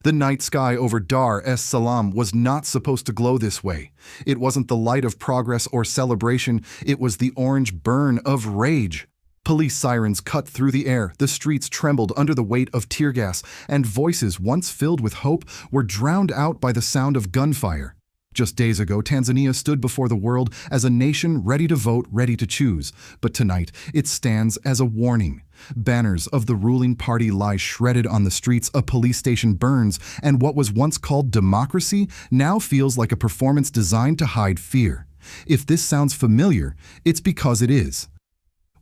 The night sky over Dar es Salaam was not supposed to glow this way. It wasn't the light of progress or celebration, it was the orange burn of rage. Police sirens cut through the air, the streets trembled under the weight of tear gas, and voices once filled with hope were drowned out by the sound of gunfire. Just days ago, Tanzania stood before the world as a nation ready to vote, ready to choose. But tonight, it stands as a warning. Banners of the ruling party lie shredded on the streets, a police station burns, and what was once called democracy now feels like a performance designed to hide fear. If this sounds familiar, it's because it is.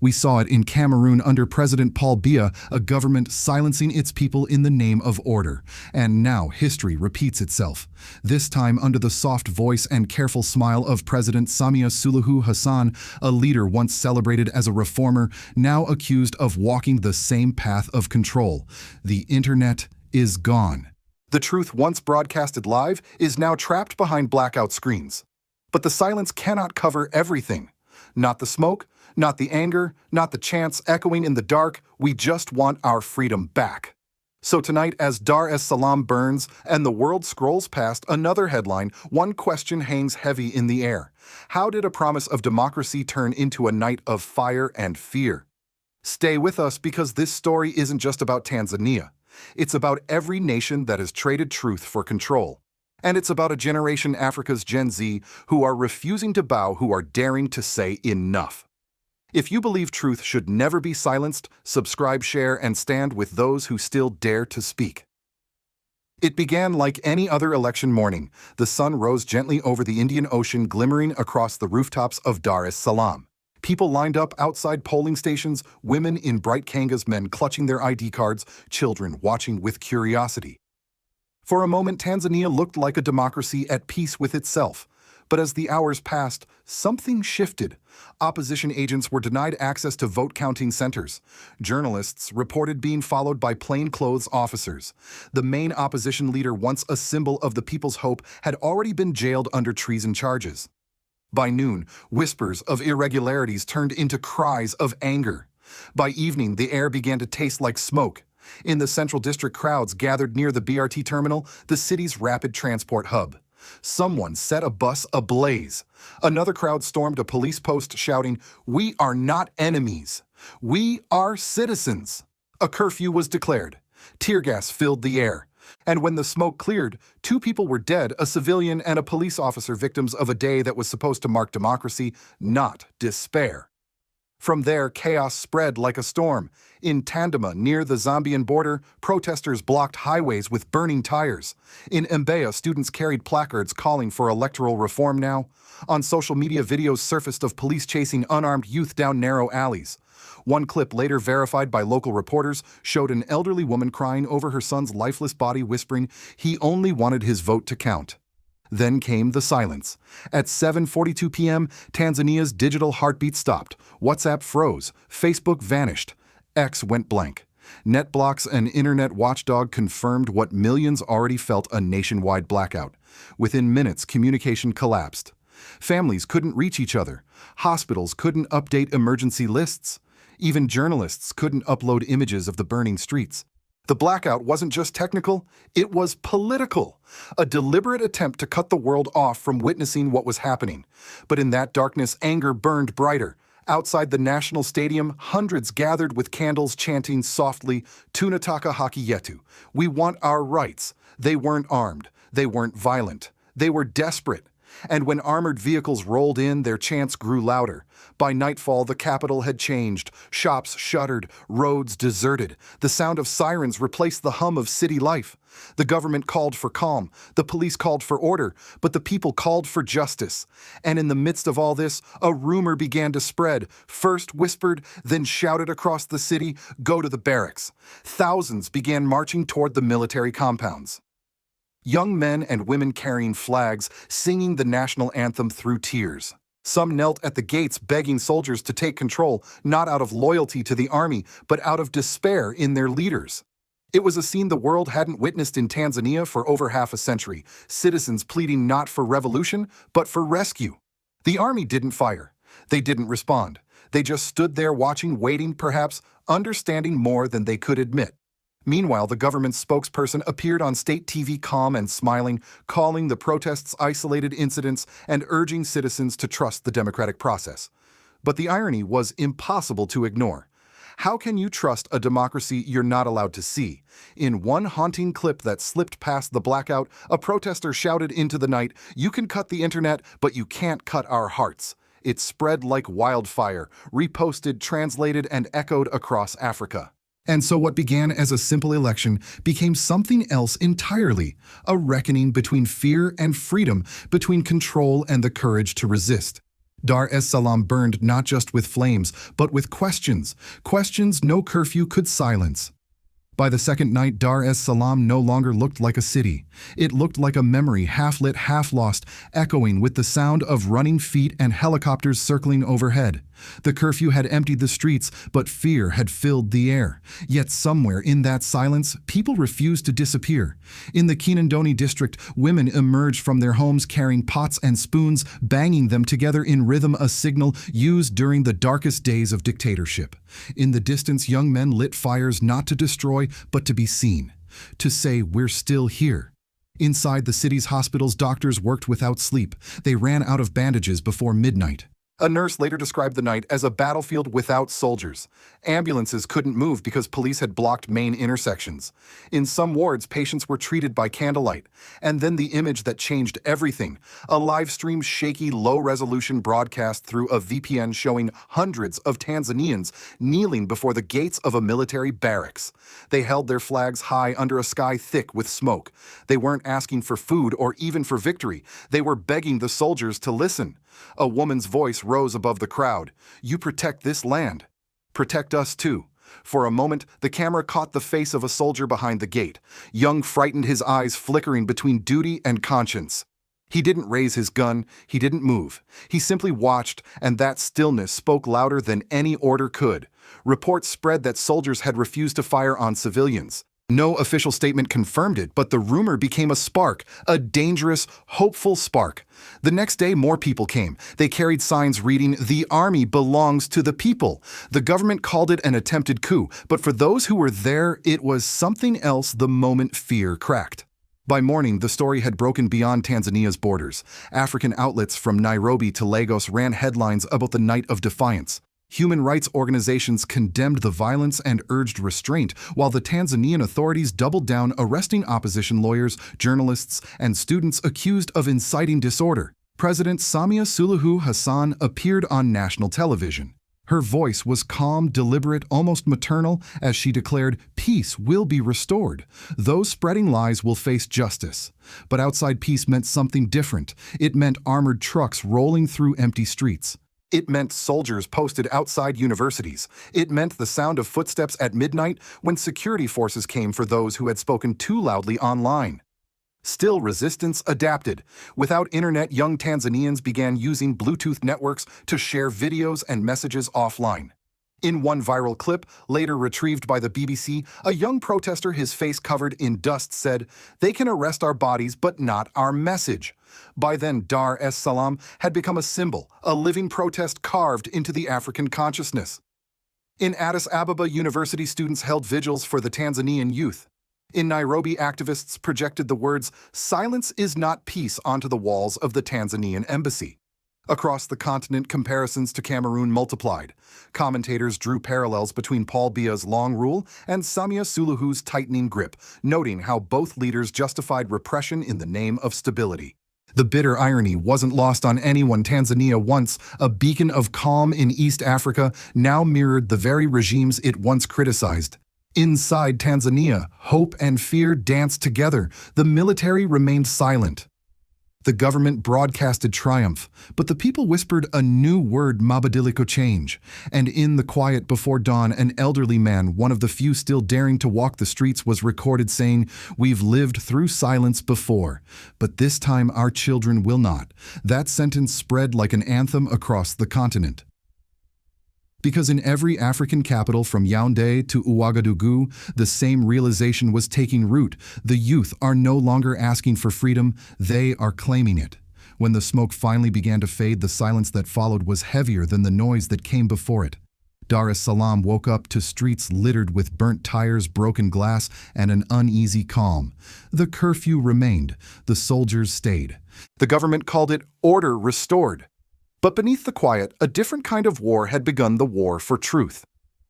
We saw it in Cameroon under President Paul Biya, a government silencing its people in the name of order. And now history repeats itself. This time under the soft voice and careful smile of President Samia Suluhu Hassan, a leader once celebrated as a reformer, now accused of walking the same path of control. The internet is gone. The truth once broadcasted live is now trapped behind blackout screens. But the silence cannot cover everything. Not the smoke, not the anger, not the chants echoing in the dark. We just want our freedom back. So tonight, as Dar es Salaam burns and the world scrolls past another headline, one question hangs heavy in the air. How did a promise of democracy turn into a night of fire and fear? Stay with us because this story isn't just about Tanzania. It's about every nation that has traded truth for control. And it's about a generation, Africa's Gen Z, who are refusing to bow, who are daring to say enough. If you believe truth should never be silenced, subscribe, share, and stand with those who still dare to speak. It began like any other election morning. The sun rose gently over the Indian Ocean, glimmering across the rooftops of Dar es Salaam. People lined up outside polling stations, women in bright kangas, men clutching their ID cards, children watching with curiosity. For a moment, Tanzania looked like a democracy at peace with itself. But as the hours passed, something shifted. Opposition agents were denied access to vote-counting centers. Journalists reported being followed by plainclothes officers. The main opposition leader, once a symbol of the people's hope, had already been jailed under treason charges. By noon, whispers of irregularities turned into cries of anger. By evening, the air began to taste like smoke. In the Central District, crowds gathered near the BRT terminal, the city's rapid transport hub. Someone set a bus ablaze. Another crowd stormed a police post shouting, "We are not enemies. We are citizens." A curfew was declared. Tear gas filled the air. And when the smoke cleared, 2 people were dead, a civilian and a police officer, victims of a day that was supposed to mark democracy, not despair. From there, chaos spread like a storm. In Tandema, near the Zambian border, protesters blocked highways with burning tires. In Mbeya, students carried placards calling for electoral reform now. On social media, videos surfaced of police chasing unarmed youth down narrow alleys. One clip, later verified by local reporters, showed an elderly woman crying over her son's lifeless body, whispering he only wanted his vote to count. Then came the silence. At 7:42 p.m., Tanzania's digital heartbeat stopped. WhatsApp froze. Facebook vanished. X went blank. NetBlocks, an internet watchdog, confirmed what millions already felt: a nationwide blackout. Within minutes, communication collapsed. Families couldn't reach each other. Hospitals couldn't update emergency lists. Even journalists couldn't upload images of the burning streets. The blackout wasn't just technical, it was political. A deliberate attempt to cut the world off from witnessing what was happening. But in that darkness, anger burned brighter. Outside the National Stadium, hundreds gathered with candles chanting softly, "Tunataka haki yetu." We want our rights. They weren't armed. They weren't violent. They were desperate. And when armored vehicles rolled in, their chants grew louder. By nightfall, the capital had changed. Shops shuttered, roads deserted. The sound of sirens replaced the hum of city life. The government called for calm. The police called for order. But the people called for justice. And in the midst of all this, a rumor began to spread. First whispered, then shouted across the city, "Go to the barracks." Thousands began marching toward the military compounds. Young men and women carrying flags, singing the national anthem through tears. Some knelt at the gates begging soldiers to take control, not out of loyalty to the army, but out of despair in their leaders. It was a scene the world hadn't witnessed in Tanzania for over half a century, citizens pleading not for revolution, but for rescue. The army didn't fire. They didn't respond. They just stood there watching, waiting, perhaps understanding more than they could admit. Meanwhile, the government spokesperson appeared on state TV calm and smiling, calling the protests isolated incidents and urging citizens to trust the democratic process. But the irony was impossible to ignore. How can you trust a democracy you're not allowed to see? In one haunting clip that slipped past the blackout, a protester shouted into the night, "You can cut the internet, but you can't cut our hearts." It spread like wildfire, reposted, translated, and echoed across Africa. And so what began as a simple election became something else entirely, a reckoning between fear and freedom, between control and the courage to resist. Dar es Salaam burned not just with flames, but with questions, questions no curfew could silence. By the second night, Dar es Salaam no longer looked like a city. It looked like a memory, half-lit, half-lost, echoing with the sound of running feet and helicopters circling overhead. The curfew had emptied the streets, but fear had filled the air. Yet somewhere in that silence, people refused to disappear. In the Kinondoni district, women emerged from their homes carrying pots and spoons, banging them together in rhythm, a signal used during the darkest days of dictatorship. In the distance, young men lit fires not to destroy, but to be seen, to say, "We're still here." Inside the city's hospitals, doctors worked without sleep. They ran out of bandages before midnight. A nurse later described the night as a battlefield without soldiers. Ambulances couldn't move because police had blocked main intersections. In some wards, patients were treated by candlelight. And then the image that changed everything, a live-stream shaky, low-resolution broadcast through a VPN showing hundreds of Tanzanians kneeling before the gates of a military barracks. They held their flags high under a sky thick with smoke. They weren't asking for food or even for victory. They were begging the soldiers to listen. A woman's voice rose above the crowd. "You protect this land. Protect us too." For a moment, the camera caught the face of a soldier behind the gate, young, frightened, his eyes flickering between duty and conscience. He didn't raise his gun, he didn't move. He simply watched, and that stillness spoke louder than any order could. Reports spread that soldiers had refused to fire on civilians. No official statement confirmed it, but the rumor became a spark, a dangerous, hopeful spark. The next day, more people came. They carried signs reading, "The army belongs to the people." The government called it an attempted coup, but for those who were there, it was something else the moment fear cracked. By morning, the story had broken beyond Tanzania's borders. African outlets from Nairobi to Lagos ran headlines about the night of defiance. Human rights organizations condemned the violence and urged restraint, while the Tanzanian authorities doubled down, arresting opposition lawyers, journalists, and students accused of inciting disorder. President Samia Suluhu Hassan appeared on national television. Her voice was calm, deliberate, almost maternal, as she declared, "Peace will be restored. Those spreading lies will face justice." But outside peace meant something different. It meant armored trucks rolling through empty streets. It meant soldiers posted outside universities. It meant the sound of footsteps at midnight when security forces came for those who had spoken too loudly online. Still, resistance adapted. Without internet, young Tanzanians began using Bluetooth networks to share videos and messages offline. In one viral clip, later retrieved by the BBC, a young protester, his face covered in dust, said, "They can arrest our bodies, but not our message." By then, Dar es Salaam had become a symbol, a living protest carved into the African consciousness. In Addis Ababa, university students held vigils for the Tanzanian youth. In Nairobi, activists projected the words, "Silence is not peace," onto the walls of the Tanzanian embassy. Across the continent, comparisons to Cameroon multiplied. Commentators drew parallels between Paul Biya's long rule and Samia Suluhu's tightening grip, noting how both leaders justified repression in the name of stability. The bitter irony wasn't lost on anyone. Tanzania, once a beacon of calm in East Africa, now mirrored the very regimes it once criticized. Inside Tanzania, hope and fear danced together. The military remained silent. The government broadcasted triumph, but the people whispered a new word, mabadiliko, change. And in the quiet before dawn, an elderly man, one of the few still daring to walk the streets, was recorded saying, "We've lived through silence before, but this time our children will not." That sentence spread like an anthem across the continent. Because in every African capital from Yaoundé to Ouagadougou, the same realization was taking root. The youth are no longer asking for freedom, they are claiming it. When the smoke finally began to fade, the silence that followed was heavier than the noise that came before it. Dar es Salaam woke up to streets littered with burnt tires, broken glass, and an uneasy calm. The curfew remained. The soldiers stayed. The government called it order restored. But beneath the quiet, a different kind of war had begun, the war for truth.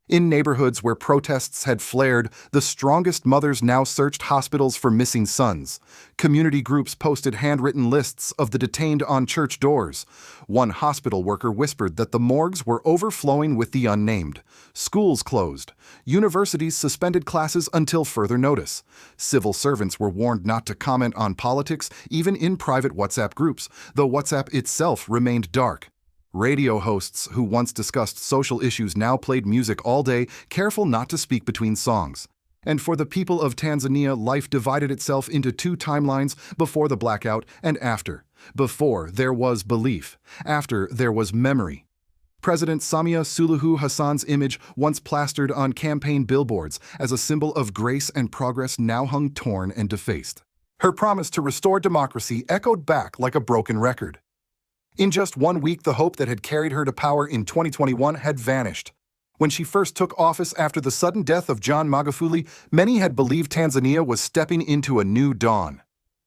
In neighborhoods where protests had flared, the strongest mothers now searched hospitals for missing sons. Community groups posted handwritten lists of the detained on church doors. One hospital worker whispered that the morgues were overflowing with the unnamed. Schools closed. Universities suspended classes until further notice. Civil servants were warned not to comment on politics, even in private WhatsApp groups, though WhatsApp itself remained dark. Radio hosts who once discussed social issues now played music all day, careful not to speak between songs. And for the people of Tanzania, life divided itself into two timelines: before the blackout and after. Before, there was belief. After, there was memory. President Samia Suluhu Hassan's image, once plastered on campaign billboards as a symbol of grace and progress, now hung torn and defaced. Her promise to restore democracy echoed back like a broken record. In just 1 week, the hope that had carried her to power in 2021 had vanished. When she first took office after the sudden death of John Magufuli, many had believed Tanzania was stepping into a new dawn.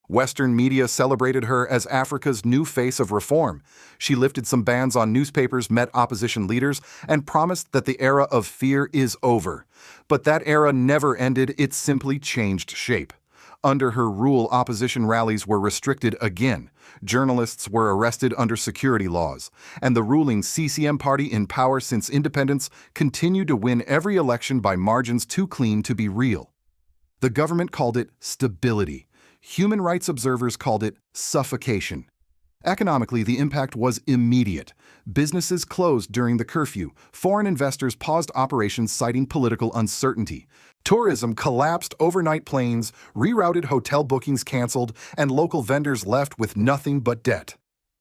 Western media celebrated her as Africa's new face of reform. She lifted some bans on newspapers, met opposition leaders, and promised that the era of fear is over. But that era never ended, it simply changed shape. Under her rule, opposition rallies were restricted again. Journalists were arrested under security laws, and the ruling CCM party, in power since independence, continued to win every election by margins too clean to be real. The government called it stability. Human rights observers called it suffocation. Economically, the impact was immediate. Businesses closed during the curfew. Foreign investors paused operations citing political uncertainty. Tourism collapsed, overnight planes, rerouted, hotel bookings canceled, and local vendors left with nothing but debt.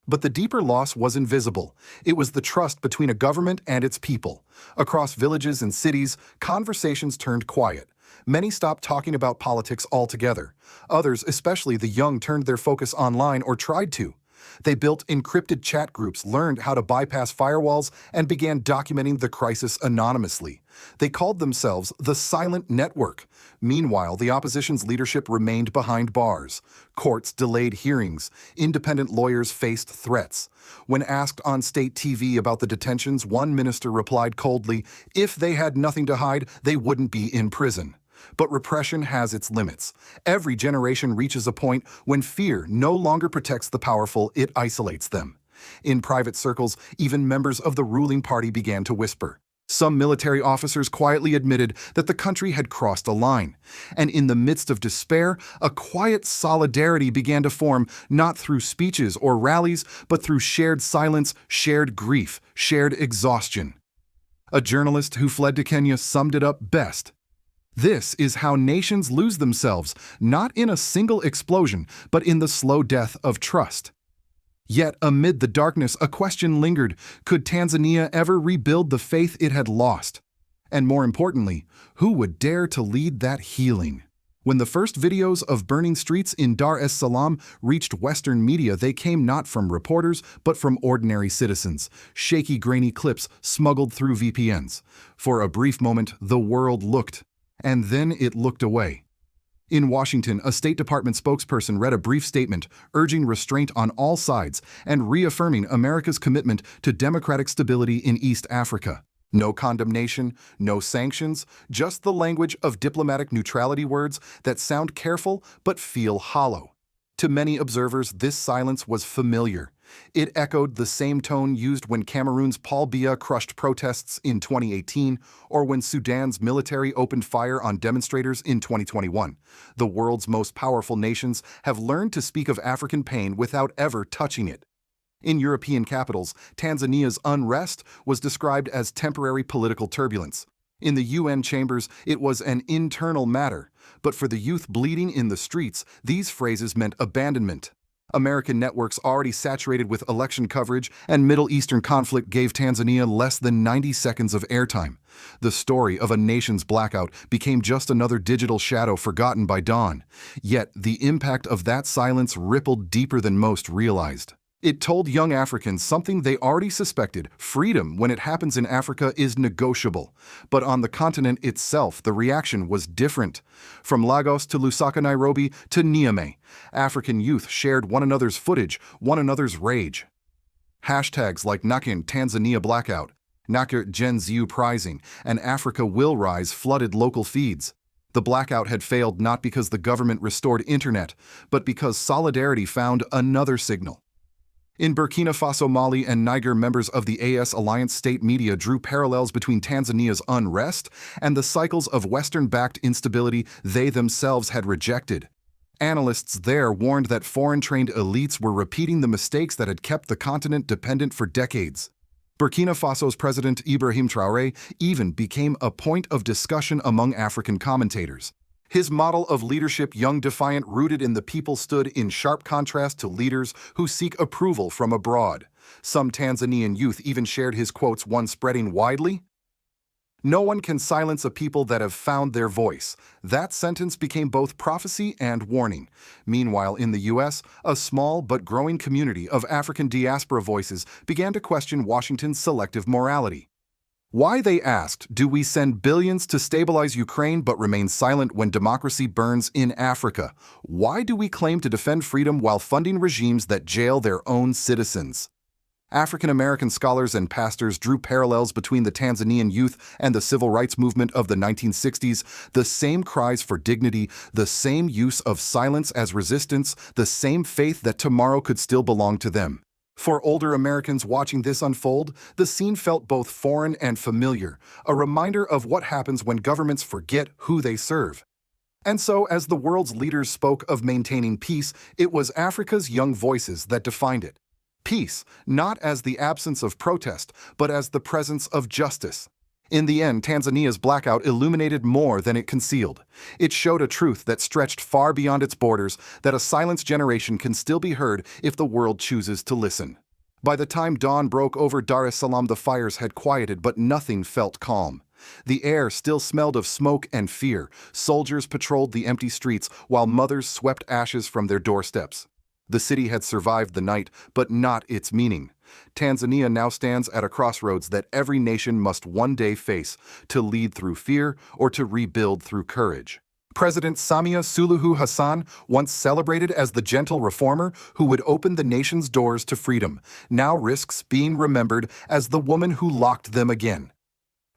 But the deeper loss was invisible. It was the trust between a government and its people. Across villages and cities, conversations turned quiet. Many stopped talking about politics altogether. Others, especially the young, turned their focus online or tried to. They built encrypted chat groups, learned how to bypass firewalls, and began documenting the crisis anonymously. They called themselves the Silent Network. Meanwhile, the opposition's leadership remained behind bars. Courts delayed hearings. Independent lawyers faced threats. When asked on state TV about the detentions, one minister replied coldly, if they had nothing to hide, they wouldn't be in prison. But repression has its limits. Every generation reaches a point when fear no longer protects the powerful, it isolates them. In private circles, even members of the ruling party began to whisper. Some military officers quietly admitted that the country had crossed a line. And in the midst of despair, a quiet solidarity began to form, not through speeches or rallies, but through shared silence, shared grief, shared exhaustion. A journalist who fled to Kenya summed it up best. This is how nations lose themselves, not in a single explosion, but in the slow death of trust. Yet, amid the darkness, a question lingered. Could Tanzania ever rebuild the faith it had lost? And more importantly, who would dare to lead that healing? When the first videos of burning streets in Dar es Salaam reached Western media, they came not from reporters, but from ordinary citizens. Shaky, grainy clips smuggled through VPNs. For a brief moment, the world looked. And then it looked away. In Washington, a State Department spokesperson read a brief statement urging restraint on all sides and reaffirming America's commitment to democratic stability in East Africa. No condemnation, no sanctions, just the language of diplomatic neutrality, words that sound careful but feel hollow. To many observers, this silence was familiar. It echoed the same tone used when Cameroon's Paul Biya crushed protests in 2018 or when Sudan's military opened fire on demonstrators in 2021. The world's most powerful nations have learned to speak of African pain without ever touching it. In European capitals, Tanzania's unrest was described as temporary political turbulence. In the UN chambers, it was an internal matter. But for the youth bleeding in the streets, these phrases meant abandonment. American networks already saturated with election coverage and Middle Eastern conflict gave Tanzania less than 90 seconds of airtime. The story of a nation's blackout became just another digital shadow forgotten by dawn. Yet the impact of that silence rippled deeper than most realized. It told young Africans something they already suspected: freedom, when it happens in Africa, is negotiable. But on the continent itself, the reaction was different. From Lagos to Lusaka, Nairobi to Niamey, African youth shared one another's footage, one another's rage. Hashtags like Nakin Tanzania Blackout, Nakir Gen Z Uprising, and Africa Will Rise flooded local feeds. The blackout had failed not because the government restored internet, but because solidarity found another signal. In Burkina Faso, Mali, and Niger, members of the AS Alliance state media drew parallels between Tanzania's unrest and the cycles of Western-backed instability they themselves had rejected. Analysts there warned that foreign-trained elites were repeating the mistakes that had kept the continent dependent for decades. Burkina Faso's President Ibrahim even became a point of discussion among African commentators. His model of leadership, young, defiant, rooted in the people, stood in sharp contrast to leaders who seek approval from abroad. Some Tanzanian youth even shared his quotes, one spreading widely: "No one can silence a people that have found their voice." That sentence became both prophecy and warning. Meanwhile, in the U.S., a small but growing community of African diaspora voices began to question Washington's selective morality. Why, they asked, do we send billions to stabilize Ukraine but remain silent when democracy burns in Africa? Why do we claim to defend freedom while funding regimes that jail their own citizens? African-American scholars and pastors drew parallels between the Tanzanian youth and the civil rights movement of the 1960s, the same cries for dignity, the same use of silence as resistance, the same faith that tomorrow could still belong to them. For older Americans watching this unfold, the scene felt both foreign and familiar, a reminder of what happens when governments forget who they serve. And so, as the world's leaders spoke of maintaining peace, it was Africa's young voices that defined it. Peace, not as the absence of protest, but as the presence of justice. In the end, Tanzania's blackout illuminated more than it concealed. It showed a truth that stretched far beyond its borders, that a silenced generation can still be heard if the world chooses to listen. By the time dawn broke over Dar es Salaam, the fires had quieted, but nothing felt calm. The air still smelled of smoke and fear. Soldiers patrolled the empty streets, while mothers swept ashes from their doorsteps. The city had survived the night, but not its meaning. Tanzania now stands at a crossroads that every nation must one day face: to lead through fear or to rebuild through courage. President Samia Suluhu Hassan, once celebrated as the gentle reformer who would open the nation's doors to freedom, now risks being remembered as the woman who locked them again.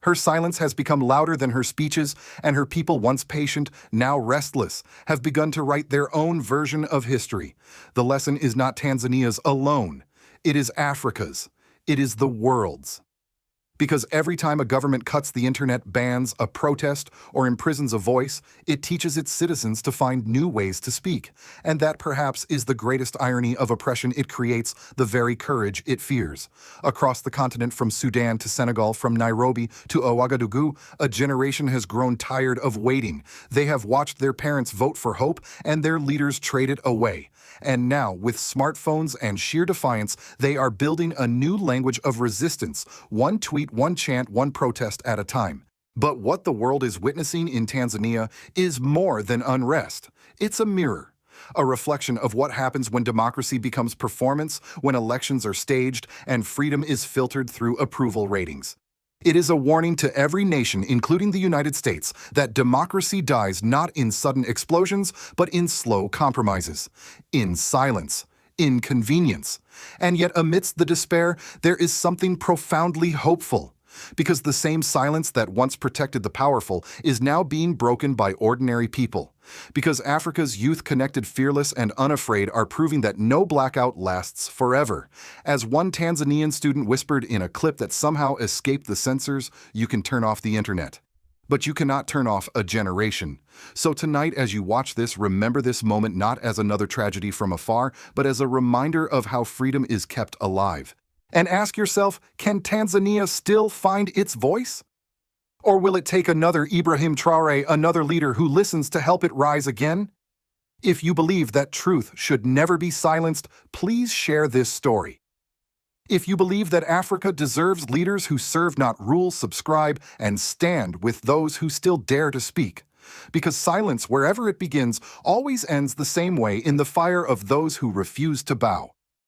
Her silence has become louder than her speeches, and her people, once patient, now restless, have begun to write their own version of history. The lesson is not Tanzania's alone. It is Africa's. It is the world's. Because every time a government cuts the internet, bans a protest, or imprisons a voice, it teaches its citizens to find new ways to speak. And that perhaps is the greatest irony of oppression. It creates the very courage it fears. Across the continent, from Sudan to Senegal, from Nairobi to Ouagadougou, a generation has grown tired of waiting. They have watched their parents vote for hope and their leaders trade it away. And now, with smartphones and sheer defiance, they are building a new language of resistance, one tweet, one chant, one protest at a time. But what the world is witnessing in Tanzania is more than unrest. It's a mirror, a reflection of what happens when democracy becomes performance, when elections are staged, and freedom is filtered through approval ratings. It is a warning to every nation, including the United States, that democracy dies not in sudden explosions, but in slow compromises, in silence, in convenience. And yet, amidst the despair, there is something profoundly hopeful. Because the same silence that once protected the powerful is now being broken by ordinary people. Because Africa's youth, connected, fearless, and unafraid, are proving that no blackout lasts forever. As one Tanzanian student whispered in a clip that somehow escaped the censors, "You can turn off the internet, but you cannot turn off a generation." So tonight, as you watch this, remember this moment not as another tragedy from afar, but as a reminder of how freedom is kept alive. And ask yourself, can Tanzania still find its voice? Or will it take another Ibrahim, another leader who listens to help it rise again? If you believe that truth should never be silenced, please share this story. If you believe that Africa deserves leaders who serve, not rule, subscribe, and stand with those who still dare to speak. Because silence, wherever it begins, always ends the same way: in the fire of those who refuse to bow.